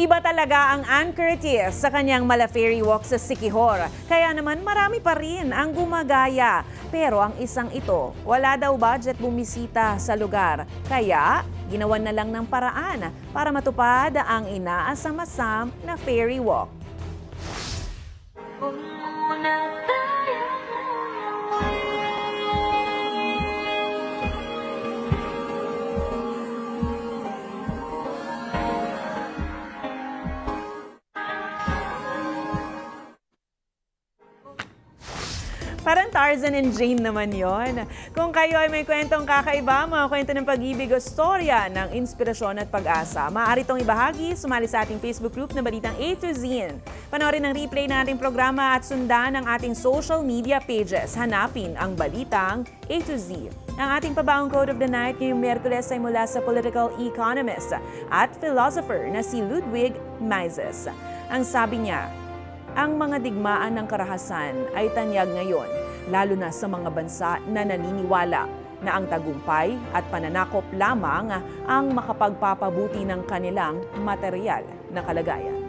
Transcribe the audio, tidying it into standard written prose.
Iba talaga ang Ann Curtis sa kanyang Mala Ferry Walk sa Siquijor. Kaya naman marami pa rin ang gumagaya. Pero ang isang ito, wala daw budget bumisita sa lugar. Kaya ginawan na lang ng paraan para matupad ang inaasam-asam na ferry walk. Parang Tarzan and Jane naman yon. Kung kayo ay may kwentong kakaiba, mga kwento ng pag-ibig o storya ng inspirasyon at pag-asa, maaari itong ibahagi, sumali sa ating Facebook group na Balitang A to Z. Panoorin ang replay ng ating programa at sundan ang ating social media pages. Hanapin ang Balitang A to Z. Ang ating pabaong quote of the night ngayong Miyerkules ay mula sa political economist at philosopher na si Ludwig Mises. Ang sabi niya, ang mga digmaan ng karahasan ay tanyag ngayon, lalo na sa mga bansa na naniniwala na ang tagumpay at pananakop lamang ang makapagpapabuti ng kanilang material na kalagayan.